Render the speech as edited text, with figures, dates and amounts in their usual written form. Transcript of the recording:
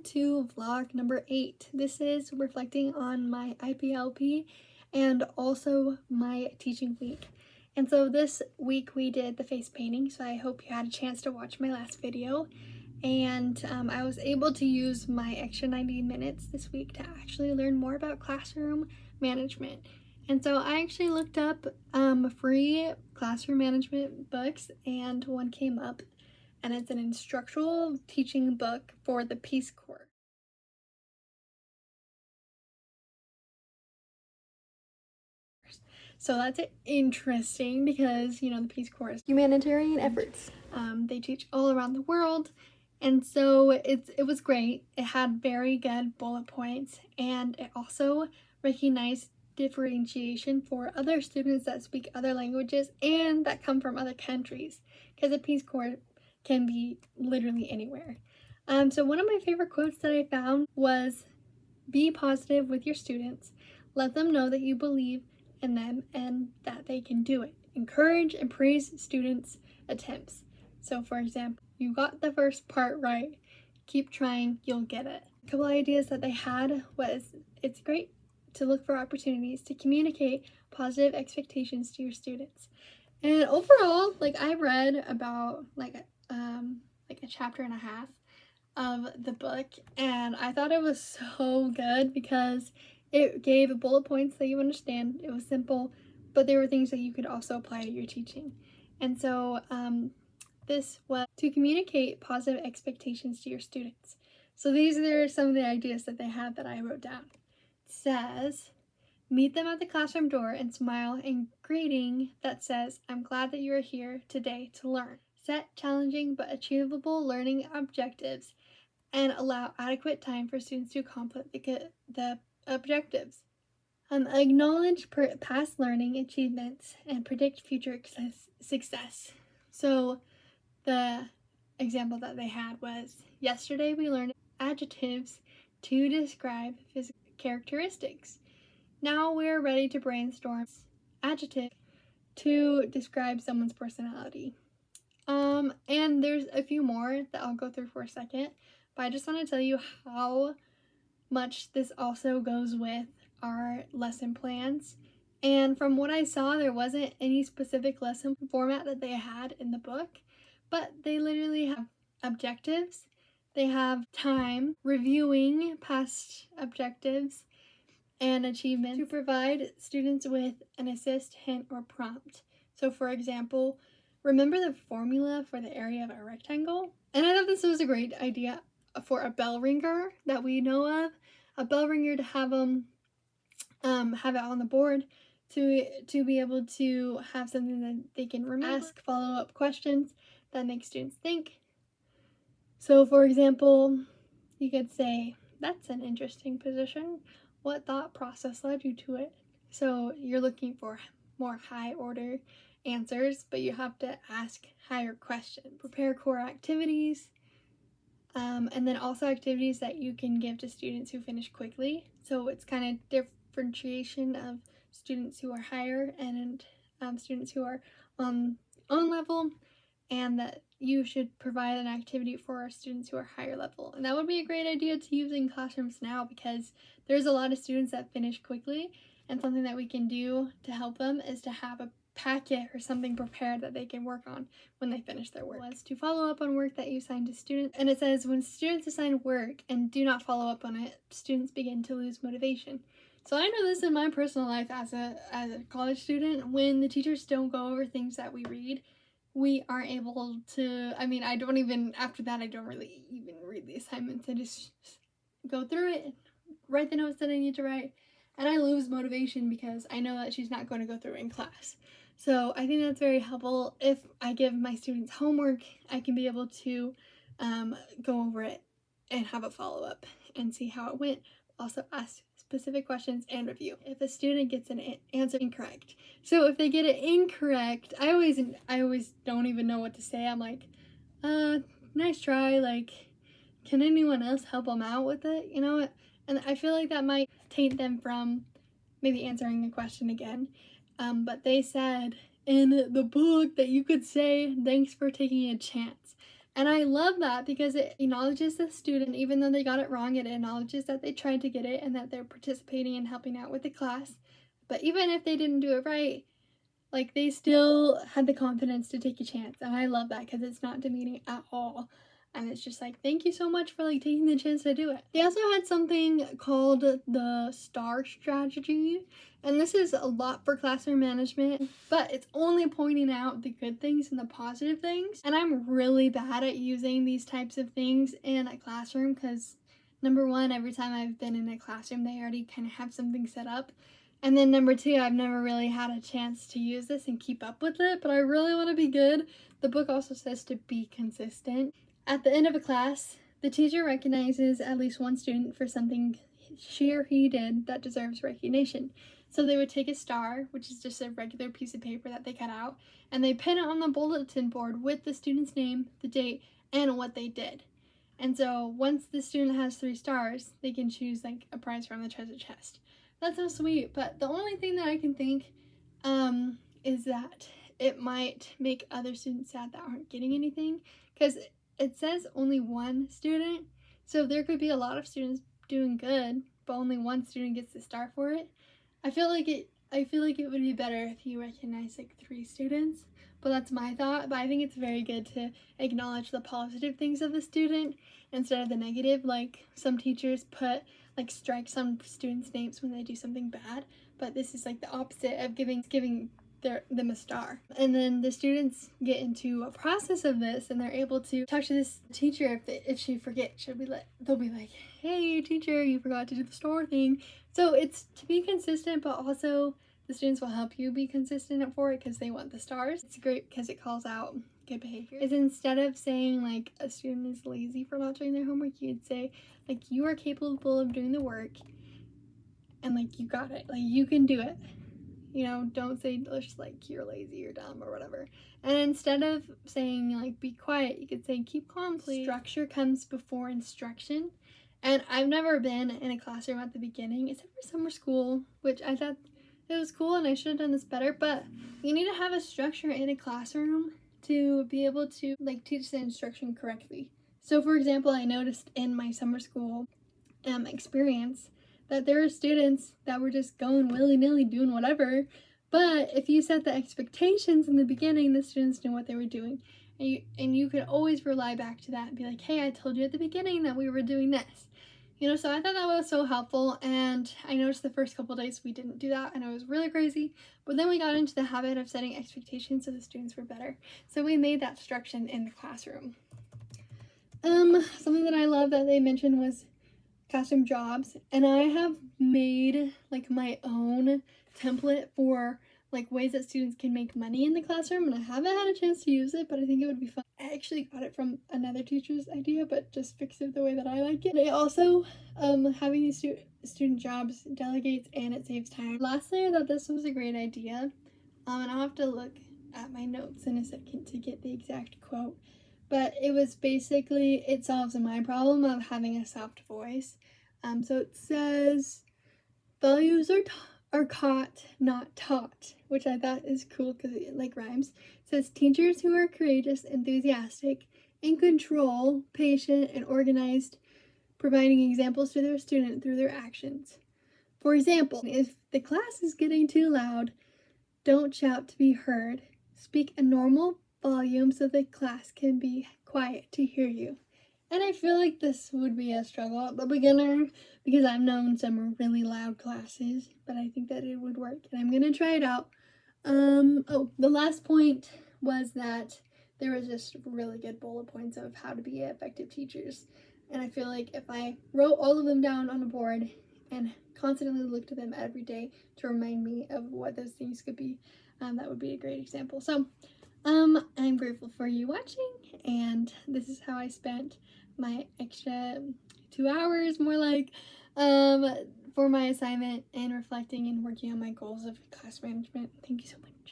to vlog number 8. This is reflecting on my IPLP and also my teaching week. And so this week we did the face painting, so I hope you had a chance to watch my last video. And I was able to use my extra 90 minutes this week to actually learn more about classroom management. And so I actually looked up free classroom management books, and one came up, and it's an instructional teaching book for the Peace Corps. So that's interesting because, you know, the Peace Corps is humanitarian efforts. They teach all around the world, and so it was great. It had very good bullet points, and it also recognized differentiation for other students that speak other languages and that come from other countries, because the Peace Corps can be literally anywhere. So one of my favorite quotes that I found was, "Be positive with your students. Let them know that you believe in them and that they can do it. Encourage and praise students' attempts." So for example, you got the first part right. Keep trying, you'll get it. A couple ideas that they had was, it's great to look for opportunities to communicate positive expectations to your students. And overall, like, I read about like a chapter and a half of the book, and I thought it was so good because it gave bullet points that you understand. It was simple, but there were things that you could also apply to your teaching. And so this was to communicate positive expectations to your students. So these are some of the ideas that they had that I wrote down. It says, meet them at the classroom door and smile in greeting that says, "I'm glad that you are here today to learn." Set challenging but achievable learning objectives and allow adequate time for students to accomplish the objectives. Acknowledge past learning achievements and predict future success. So the example that they had was, yesterday we learned adjectives to describe physical characteristics. Now we're ready to brainstorm adjective to describe someone's personality. And there's a few more that I'll go through for a second, but I just want to tell you how much this also goes with our lesson plans. And from what I saw, there wasn't any specific lesson format that they had in the book, but they literally have objectives, they have time, reviewing past objectives and achievements to provide students with an assist, hint, or prompt. So for example, remember the formula for the area of a rectangle? And I thought this was a great idea for a bell ringer that we know of. A bell ringer, to have them have it on the board to be able to have something that they can remember. Ask follow-up questions that make students think. So for example, you could say, "That's an interesting position. What thought process led you to it?" So you're looking for more high order answers, but you have to ask higher questions. Prepare core activities, and then also activities that you can give to students who finish quickly. So it's kind of differentiation of students who are higher and students who are on level, and that you should provide an activity for our students who are higher level. And that would be a great idea to use in classrooms now, because there's a lot of students that finish quickly, and something that we can do to help them is to have a packet or something prepared that they can work on when they finish their work. Was to follow up on work that you assigned to students. And it says, when students assign work and do not follow up on it, students begin to lose motivation. So I know this in my personal life as a college student. When the teachers don't go over things that we read, we aren't able to, I don't even, after that, I don't really even read the assignments. I just go through it, write the notes that I need to write, and I lose motivation because I know that she's not going to go through it in class. So I think that's very helpful. If I give my students homework, I can be able to go over it and have a follow-up and see how it went. Also ask specific questions and review if a student gets an answer incorrect. So if they get it incorrect, I always don't even know what to say. I'm like, nice try, like, can anyone else help them out with it, you know? And I feel like that might taint them from maybe answering the question again. But they said in the book that you could say, "Thanks for taking a chance." And I love that because it acknowledges the student, even though they got it wrong, it acknowledges that they tried to get it and that they're participating and helping out with the class. But even if they didn't do it right, like, they still had the confidence to take a chance. And I love that because it's not demeaning at all. And it's just like, thank you so much for like taking the chance to do it. They also had something called the STAR strategy. And this is a lot for classroom management, but it's only pointing out the good things and the positive things. And I'm really bad at using these types of things in a classroom because, number one, every time I've been in a classroom, they already kind of have something set up. And then number two, I've never really had a chance to use this and keep up with it, but I really want to be good. The book also says to be consistent. At the end of a class, the teacher recognizes at least one student for something she or he did that deserves recognition. So they would take a star, which is just a regular piece of paper that they cut out, and they pin it on the bulletin board with the student's name, the date, and what they did. And so once the student has 3 stars, they can choose like a prize from the treasure chest. That's so sweet, but the only thing that I can think is that it might make other students sad that aren't getting anything, because it says only one student, so there could be a lot of students doing good, but only one student gets the star for it. I feel like it would be better if you recognize like 3 students, but that's my thought. But I think it's very good to acknowledge the positive things of the student instead of the negative. Like, some teachers strike some students' names when they do something bad, but this is like the opposite of giving them a star. And then the students get into a process of this, and they're able to talk to this teacher if she forgets. They'll be like, hey teacher, you forgot to do the star thing. So it's to be consistent, but also the students will help you be consistent for it because they want the stars. It's great because it calls out good behavior. Is instead of saying like a student is lazy for not doing their homework, you'd say like, you are capable of doing the work and like, you got it, like, you can do it. You know, don't say just like you're lazy or dumb or whatever. And instead of saying like be quiet, you could say keep calm, please. Structure comes before instruction. And I've never been in a classroom at the beginning, except for summer school, which I thought it was cool and I should have done this better. But you need to have a structure in a classroom to be able to like teach the instruction correctly. So for example, I noticed in my summer school experience that there are students that were just going willy-nilly doing whatever, but if you set the expectations in the beginning, the students knew what they were doing, and you could always rely back to that and be like, hey, I told you at the beginning that we were doing this, you know. So I thought that was so helpful, and I noticed the first couple days we didn't do that and it was really crazy, but then we got into the habit of setting expectations so the students were better, so we made that structure in the classroom. Something that I love that they mentioned was classroom jobs, and I have made like my own template for like ways that students can make money in the classroom, and I haven't had a chance to use it, but I think it would be fun. I actually got it from another teacher's idea, but just fix it the way that I like it. They also having these student jobs delegates and it saves time. Lastly, I thought this was a great idea, and I'll have to look at my notes in a second to get the exact quote, but it was basically, it solves my problem of having a soft voice. So it says, values are caught, not taught, which I thought is cool because it like rhymes. It says, teachers who are courageous, enthusiastic, in control, patient, and organized, providing examples to their student through their actions. For example, if the class is getting too loud, don't shout to be heard. Speak a normal volume so the class can be quiet to hear you. And I feel like this would be a struggle at the beginner because I've known some really loud classes, but I think that it would work, and I'm gonna try it out. The last point was that there was just really good bullet points of how to be effective teachers, and I feel like if I wrote all of them down on a board and constantly looked at them every day to remind me of what those things could be, that would be a great example. So I'm grateful for you watching, and this is how I spent my extra 2 hours, more like, for my assignment and reflecting and working on my goals of class management. Thank you so much.